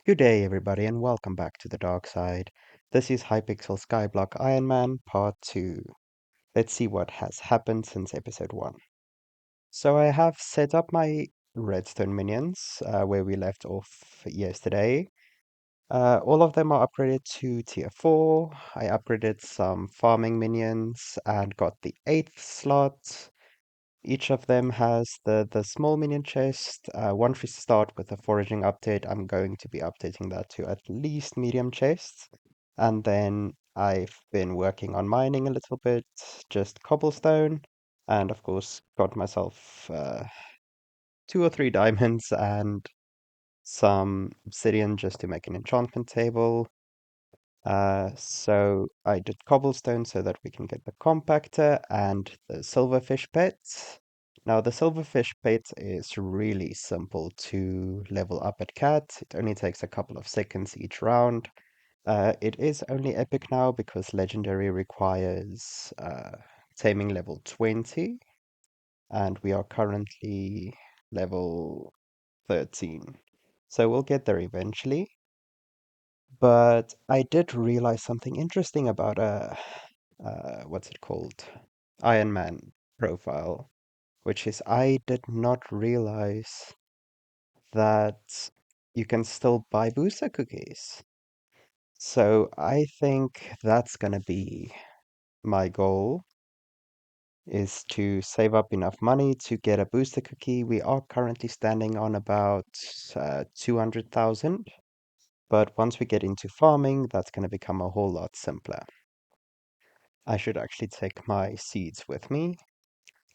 Good day, everybody, and welcome back to the dark side. This is Hypixel Skyblock Ironman Part 2. Let's see what has happened since episode 1. So I have set up my redstone minions where we left off yesterday. All of them are upgraded to tier 4. I upgraded some farming minions and got the 8th slot. Each of them has the small minion chest. Once we start with the foraging update, I'm going to be updating that to at least medium chests. And then I've been working on mining a little bit, just cobblestone, and of course got myself 2 or 3 diamonds and some obsidian just to make an enchantment table. So I did cobblestone so that we can get the compactor and the silverfish pet. Now the silverfish pet is really simple to level up at cat. It only takes a couple of seconds each round. It is only epic now because legendary requires taming level 20, and we are currently level 13. So we'll get there eventually. But I did realize something interesting about what's it called? Ironman profile, which is I did not realize that you can still buy booster cookies. So I think that's gonna be my goal is to save up enough money to get a booster cookie. We are currently standing on about 200,000. But once we get into farming, that's going to become a whole lot simpler. I should actually take my seeds with me.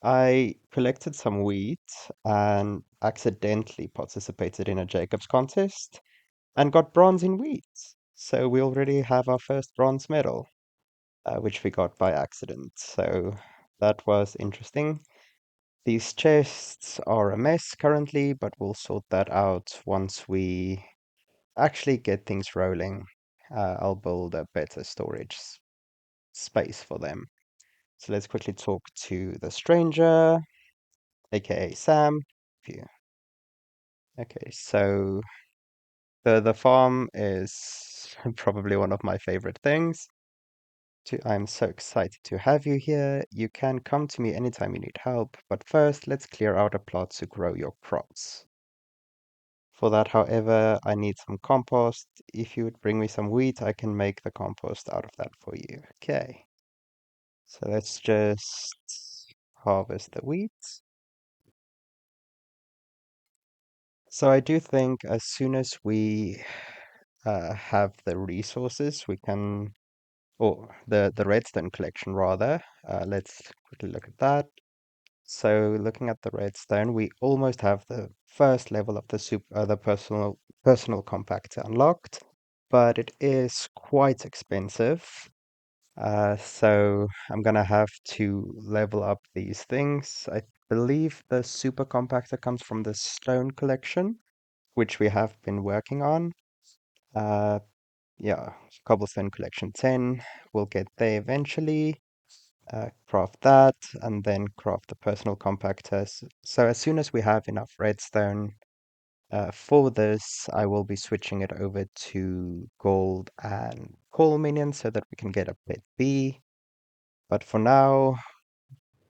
I collected some wheat and accidentally participated in a Jacob's contest and got bronze in wheat. So we already have our first bronze medal, which we got by accident. So that was interesting. These chests are a mess currently, but we'll sort that out once we actually get things rolling. I'll build a better storage space for them. So let's quickly talk to the stranger, aka Sam. Okay, so the farm is probably one of my favorite things. I'm so excited to have you here. You can come to me anytime you need help, but first let's clear out a plot to grow your crops. For that, however, I need some compost. If you would bring me some wheat, I can make the compost out of that for you. Okay. So let's just harvest the wheat. So I do think as soon as we have the resources, we can, or the redstone collection rather. Let's quickly look at that. So looking at the redstone, we almost have the first level of the personal compactor unlocked, but it is quite expensive. So I'm gonna have to level up these things. I believe the super compactor comes from the stone collection, which we have been working on. Uh, yeah, cobblestone collection 10. We'll get there eventually. Craft that, and then craft the personal compactors. So as soon as we have enough redstone for this, I will be switching it over to gold and coal minions so that we can get a pet B. But for now,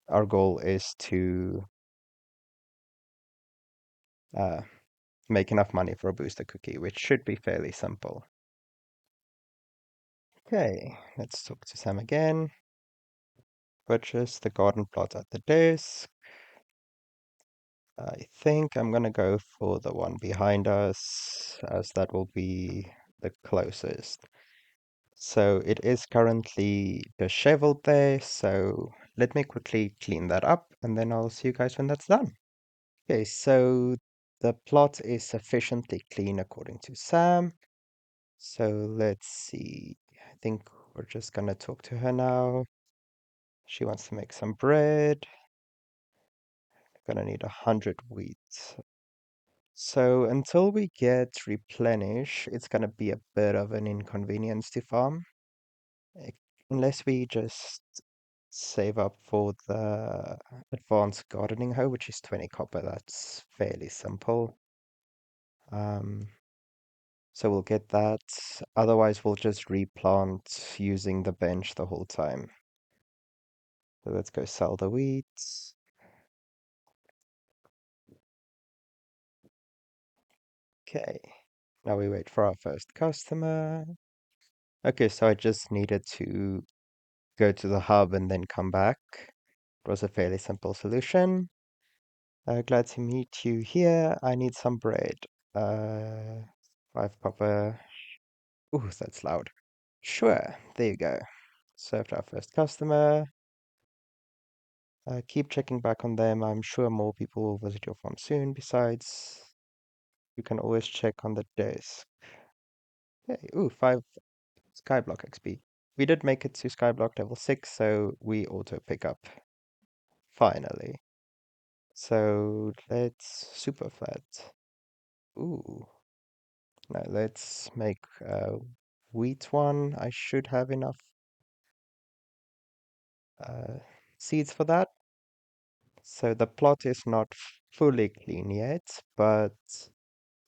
our goal is to uh, make enough money for a booster cookie, which should be fairly simple. Okay, let's talk to Sam again. Purchase the garden plot at the desk. I think I'm gonna go for the one behind us, as that will be the closest. So it is currently disheveled there, so let me quickly clean that up, and then I'll see you guys when that's done. Okay, so the plot is sufficiently clean according to Sam. So let's see. I think we're just gonna talk to her now. She wants to make some bread. Gonna need 100 wheat. So until we get replenish, it's gonna be a bit of an inconvenience to farm. Like, unless we just save up for the advanced gardening hoe, which is 20 copper, that's fairly simple. Um, So we'll get that. Otherwise, we'll just replant using the bench the whole time. So let's go sell the wheat. Okay. Now we wait for our first customer. Okay, so I just needed to go to the hub and then come back. It was a fairly simple solution. Glad to meet you here. I need some bread. Uh, 5 copper. Ooh, that's loud. Sure, there you go. Served our first customer. Keep checking back on them. I'm sure more people will visit your farm soon. Besides, you can always check on the desk. Hey, ooh, 5 Skyblock XP. We did make it to Skyblock level 6, so we auto pick up. Finally. So let's super flat. Ooh. Now let's make wheat one. I should have enough uh, seeds for that. So the plot is not fully clean yet, but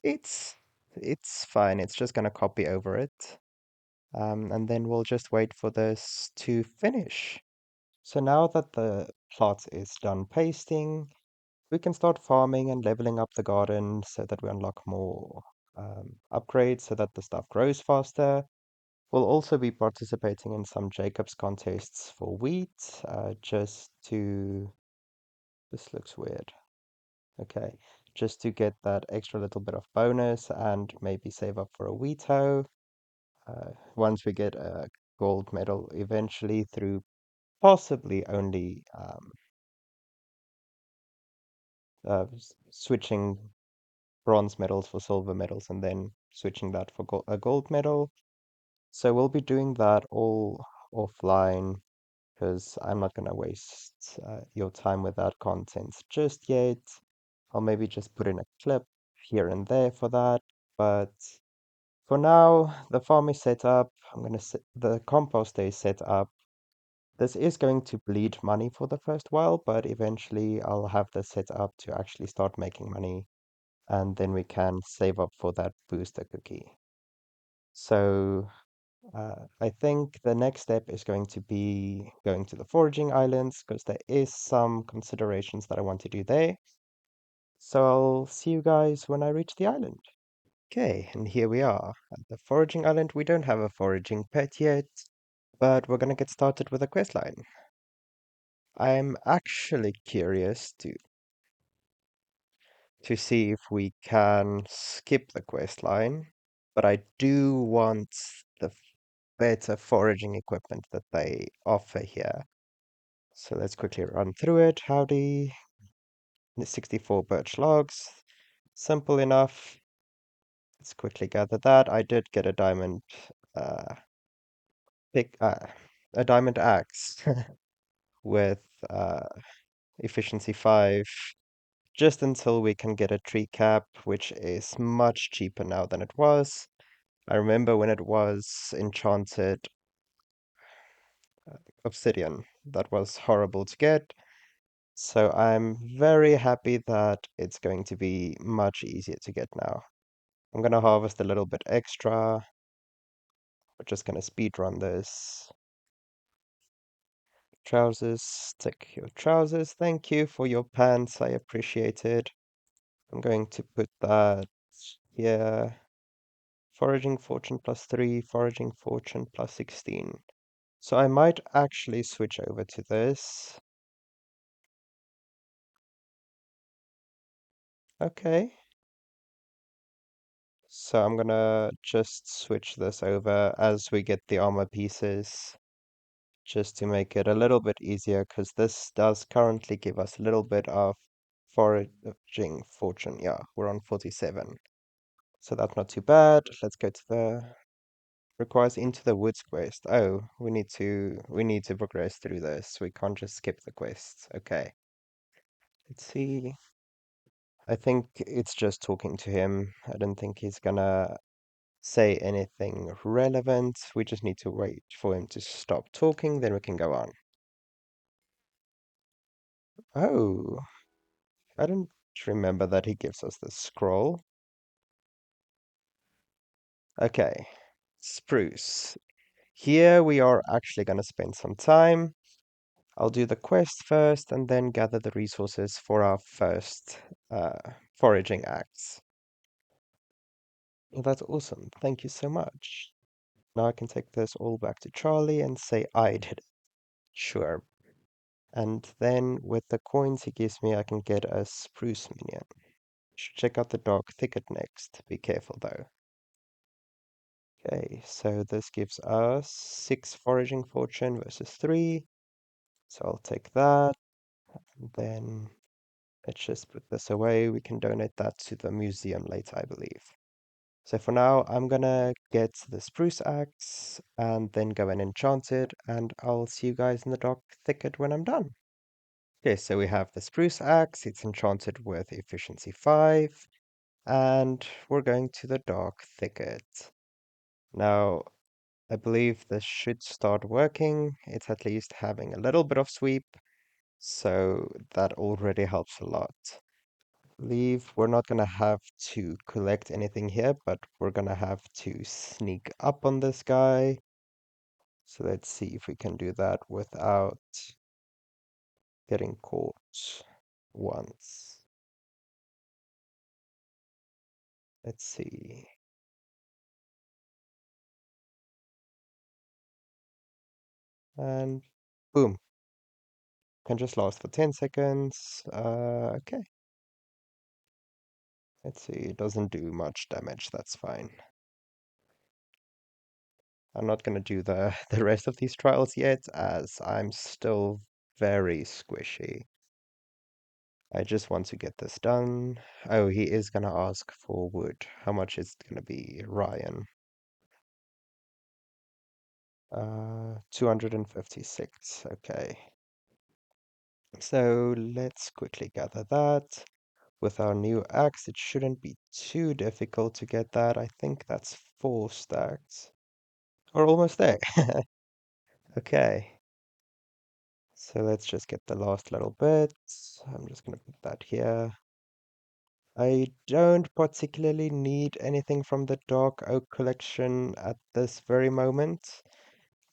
it's it's fine. It's just gonna copy over it. And then we'll just wait for this to finish. So now that the plot is done pasting, we can start farming and leveling up the garden so that we unlock more upgrades so that the stuff grows faster. We'll also be participating in some Jacob's contests for wheat, just to... This looks weird. Okay, just to get that extra little bit of bonus and maybe save up for a wheat hoe. Once we get a gold medal eventually through possibly only switching bronze medals for silver medals and then switching that for a gold medal. So we'll be doing that all offline because I'm not going to waste your time with that content just yet. I'll maybe just put in a clip here and there for that. But for now, the farm is set up. I'm going to set the compost is set up. This is going to bleed money for the first while, but eventually I'll have this set up to actually start making money, and then we can save up for that booster cookie. So I think the next step is going to be going to the foraging islands because there is some considerations that I want to do there. So I'll see you guys when I reach the island. Okay, and here we are at the foraging island. We don't have a foraging pet yet, but we're gonna get started with a quest line. I'm actually curious to see if we can skip the quest line, but I do want the better foraging equipment that they offer here. So let's quickly run through it. Howdy. 64 birch logs. Simple enough. Let's quickly gather that. I did get a diamond uh, pick, a diamond axe with uh, efficiency 5, just until we can get a tree cap, which is much cheaper now than it was. I remember when it was enchanted obsidian. That was horrible to get. So I'm very happy that it's going to be much easier to get now. I'm going to harvest a little bit extra. We're just going to speed run this. Trousers, take your trousers. Thank you for your pants. I appreciate it. I'm going to put that here. Foraging fortune +3, foraging fortune +16. So I might actually switch over to this. Okay. So I'm gonna just switch this over as we get the armor pieces, just to make it a little bit easier, because this does currently give us a little bit of foraging fortune. Yeah, we're on 47. So that's not too bad. Let's go to the requires into the woods quest. Oh, we need to progress through this. We can't just skip the quests. Okay. Let's see. I think it's just talking to him. I don't think he's gonna say anything relevant. We just need to wait for him to stop talking, then we can go on. Oh, I don't remember that he gives us the scroll. Okay, spruce. Here we are actually going to spend some time. I'll do the quest first and then gather the resources for our first foraging axe. Well, that's awesome. Thank you so much. Now I can take this all back to Charlie and say I did it. Sure. And then with the coins he gives me, I can get a spruce minion. Should check out the dark thicket next. Be careful though. Okay, so this gives us 6 foraging fortune versus 3. So I'll take that. And then let's just put this away. We can donate that to the museum later, I believe. So for now, I'm gonna get the spruce axe and then go and enchant it, and I'll see you guys in the dark thicket when I'm done. Okay, so we have the spruce axe. It's enchanted with efficiency 5, and we're going to the dark thicket. Now, I believe this should start working. It's at least having a little bit of sweep, so that already helps a lot. Leave, we're not gonna have to collect anything here, but we're gonna have to sneak up on this guy. So let's see if we can do that without getting caught once. Let's see. And boom. Can just last for 10 seconds. Okay. Let's see. It doesn't do much damage. That's fine. I'm not going to do the, the rest of these trials yet, as I'm still very squishy. I just want to get this done. Oh, he is going to ask for wood. How much is it going to be, Ryan? 256. Okay. So let's quickly gather that. With our new axe, it shouldn't be too difficult to get that. I think that's 4 stacks. We're almost there. Okay. So let's just get the last little bit. I'm just going to put that here. I don't particularly need anything from the Dark Oak collection at this very moment.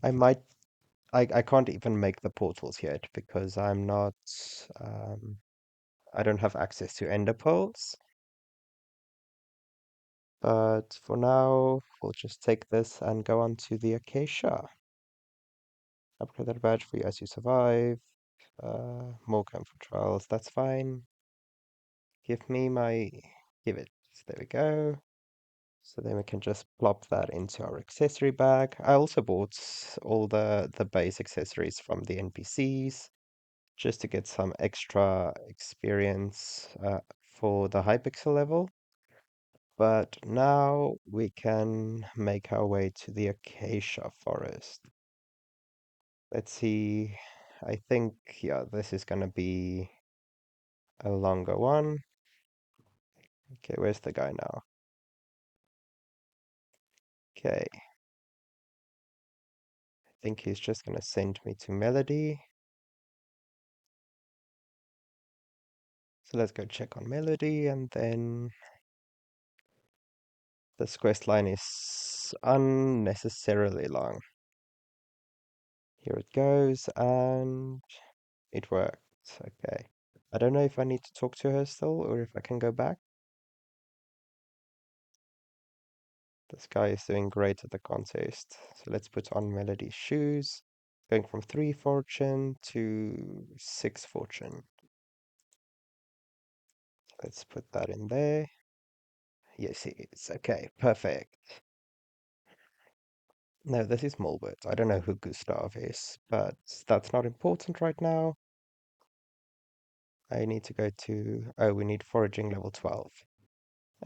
I might, I can't even make the portals yet because um, I don't have access to ender pearls. But for now, we'll just take this and go on to the Acacia. Upgrade that badge for you as you survive. More camphor trials, that's fine. Give me my, give it. There we go. So then we can just plop that into our accessory bag. I also bought all the base accessories from the NPCs just to get some extra experience for the Hypixel level. But now we can make our way to the Acacia Forest. Let's see. I think, yeah, this is gonna be a longer one. Okay, where's the guy now? Okay, I think he's just gonna send me to Melody. So let's go check on Melody, and then this quest line is unnecessarily long. Here it goes, and it worked. Okay. I don't know if I need to talk to her still, or if I can go back. This guy is doing great at the contest. So let's put on Melody's shoes. Going from 3 fortune to 6 fortune. Let's put that in there. Yes, it is. Okay, perfect. No, this is Mulbert. I don't know who Gustav is, but that's not important right now. I need to go to... Oh, we need foraging level 12.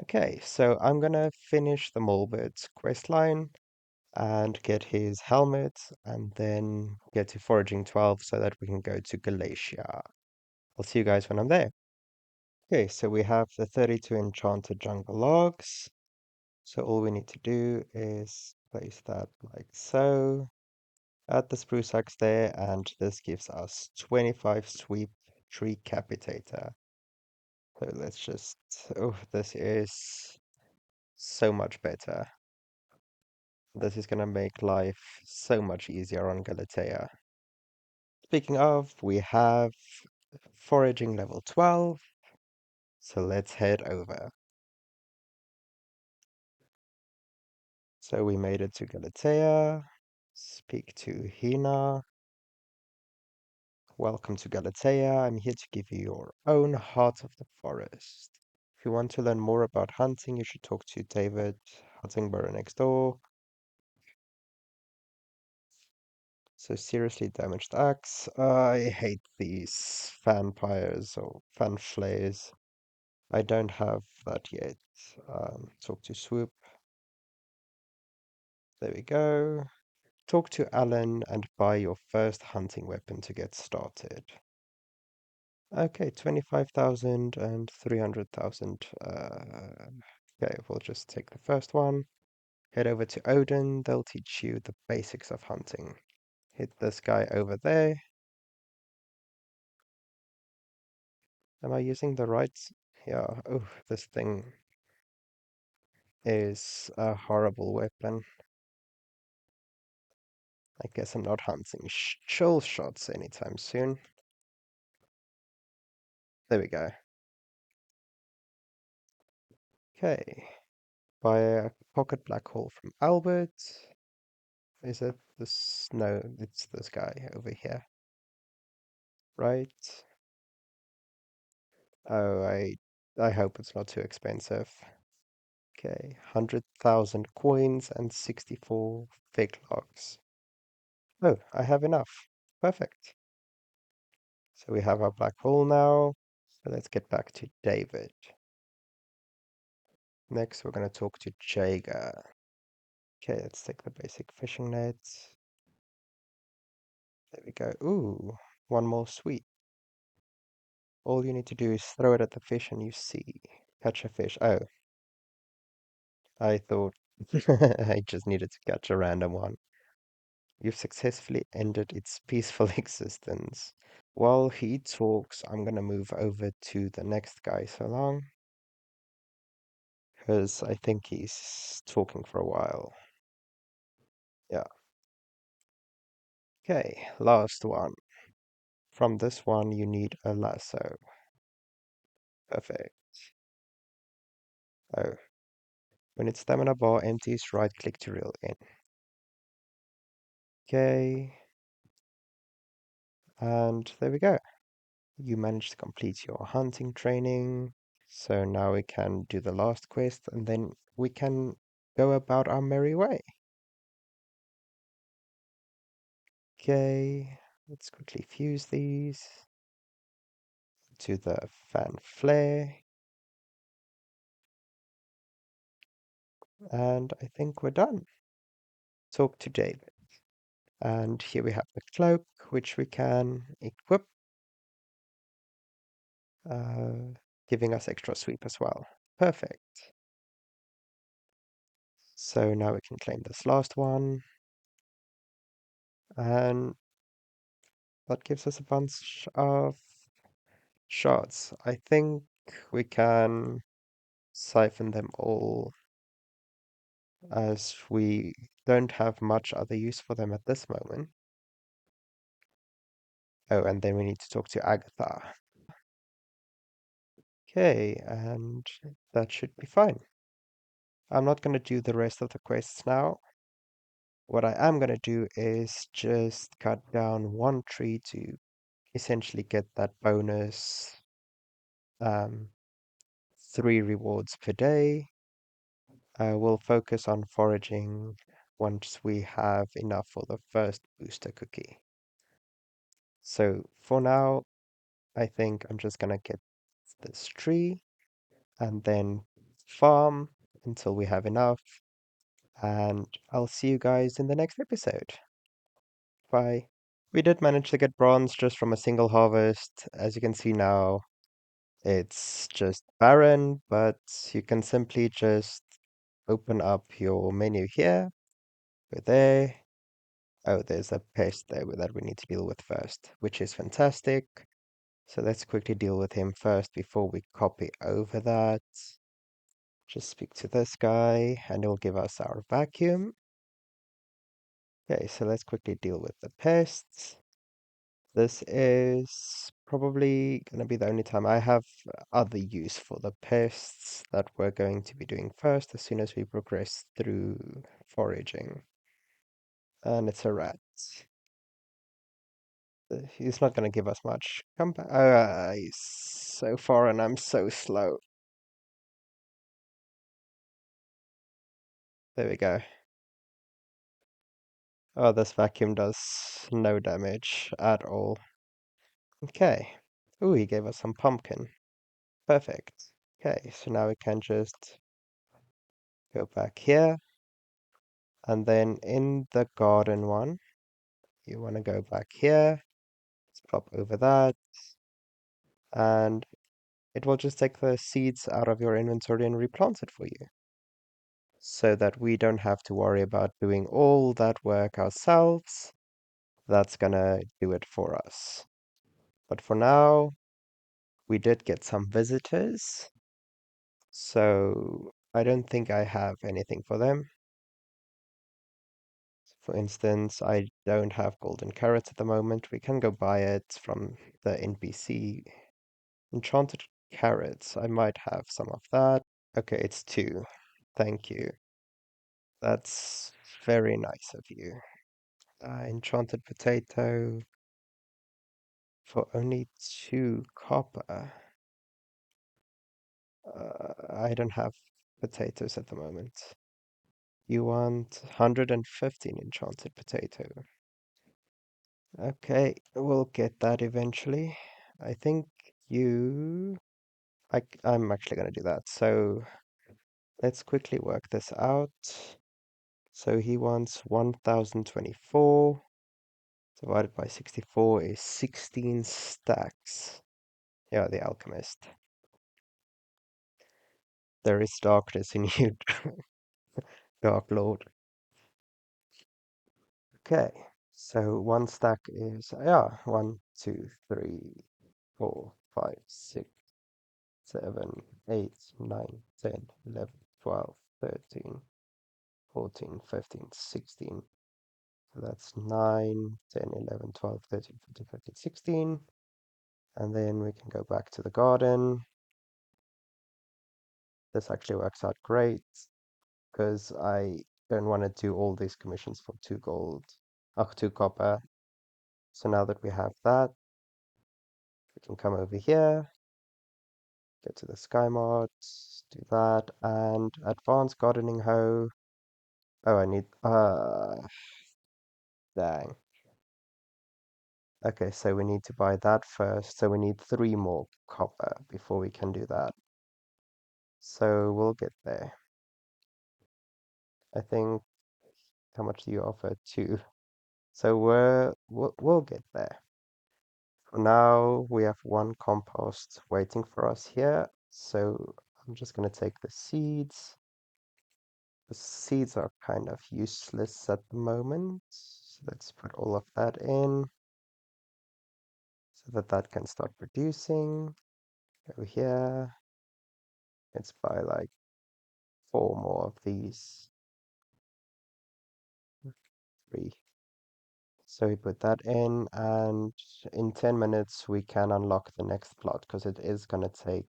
Okay, so I'm gonna finish the Mulbert quest line and get his helmet and then get to foraging 12 so that we can go to Galatia. I'll see you guys when I'm there. Okay, so we have the 32 enchanted jungle logs. So all we need to do is place that like so. Add the spruce axe there, and this gives us 25 sweep tree capitator. So let's just, oh, this is so much better. This is gonna make life so much easier on Galatea. Speaking of, we have foraging level 12, so let's head over. So we made it to Galatea. Speak to Hina. Welcome to Galatea. I'm here to give you your own heart of the forest. If you want to learn more about hunting, you should talk to David, hunting burrow next door. So seriously damaged axe. I hate these vampires or fan flares. I don't have that yet. Talk to Swoop. There we go. Talk to Alan and buy your first hunting weapon to get started. Okay, 25,000 and 300,000. Okay, we'll just take the first one. Head over to Odin. They'll teach you the basics of hunting. Hit this guy over there. Am I using the right? Yeah. Oh, this thing is a horrible weapon. I guess I'm not hunting chill shots anytime soon. There we go. Okay. Buy a pocket black hole from Albert. Is it this? No, it's this guy over here, right? Oh, I hope it's not too expensive. Okay, 100,000 coins and 64 fig logs. Oh, I have enough. Perfect. So we have our black hole now. So let's get back to David. Next, we're going to talk to Jager. Okay, let's take the basic fishing net. There we go. Ooh, one more sweet. All you need to do is throw it at the fish and you see. Catch a fish. Oh, I thought I just needed to catch a random one. You've successfully ended its peaceful existence. While he talks, I'm gonna move over to the next guy so long, because I think he's talking for a while. Yeah. Okay, last one. From this one, you need a lasso. Perfect. Oh, when its stamina bar empties, right-click to reel in. Okay, and there we go. You managed to complete your hunting training. So now we can do the last quest and then we can go about our merry way. Okay, let's quickly fuse these to the fan flare. And I think we're done. Talk to David. And here we have the cloak, which we can equip, uh, giving us extra sweep as well. Perfect. So now we can claim this last one. And that gives us a bunch of shards. I think we can siphon them all as we don't have much other use for them at this moment. Oh, and then we need to talk to Agatha. Okay, and that should be fine. I'm not going to do the rest of the quests now. What I am going to do is just cut down one tree to essentially get that bonus 3 rewards per day. We'll focus on foraging once we have enough for the first booster cookie. So for now, I think I'm just gonna get this tree and then farm until we have enough. And I'll see you guys in the next episode. Bye. We did manage to get bronze just from a single harvest. As you can see now, it's just barren, but you can simply just open up your menu here. Go there. Oh, there's a pest there that we need to deal with first, which is fantastic. So let's quickly deal with him first before we copy over that. Just speak to this guy and he'll give us our vacuum. Okay, so let's quickly deal with the pests. This is probably going to be the only time I have other use for the pests that we're going to be doing first as soon as we progress through foraging. And it's a rat. He's not going to give us much. Come back. He's so far and I'm so slow. There we go. Oh, this vacuum does no damage at all. Okay. Ooh, he gave us some pumpkin. Perfect. Okay, so now we can just go back here. And then in the garden one, you want to go back here. Let's pop over that. And it will just take the seeds out of your inventory and replant it for you. So that we don't have to worry about doing all that work ourselves. That's gonna do it for us. But for now, we did get some visitors. So I don't think I have anything for them. For instance, I don't have golden carrots at the moment. We can go buy it from the NPC. Enchanted carrots. I might have some of that. Okay, it's two. Thank you. That's very nice of you. Enchanted potato for only 2 copper. I don't have potatoes at the moment. You want 115 enchanted potato. Okay, we'll get that eventually. I think you... I'm actually going to do that. So let's quickly work this out. So he wants 1024 divided by 64 is 16 stacks. Yeah, the alchemist. There is darkness in you, Dark Lord. Okay, so one stack is, yeah, 1, 2, 3, 4, 5, 6, 7, 8, 9, 10, 11, 12, 13, 14, 15, 16. So that's 9, 10, 11, 12, 13, 14, 15, 16. And then we can go back to the garden. This actually works out great because I don't want to do all these commissions for 2 gold, 2 copper. So now that we have that, we can come over here, get to the sky mods, do that, and advanced gardening hoe. Oh, I need, dang. Okay, so we need to buy that first. So we need 3 more copper before we can do that. So we'll get there. I think, how much do you offer? 2. So we'll get there. For now, we have 1 compost waiting for us here. So I'm just going to take the seeds. The seeds are kind of useless at the moment. So let's put all of that in so that that can start producing. Go here. Let's buy like 4 more of these. 3. So we put that in, and in 10 minutes we can unlock the next plot because it is going to take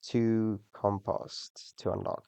2 compost to unlock.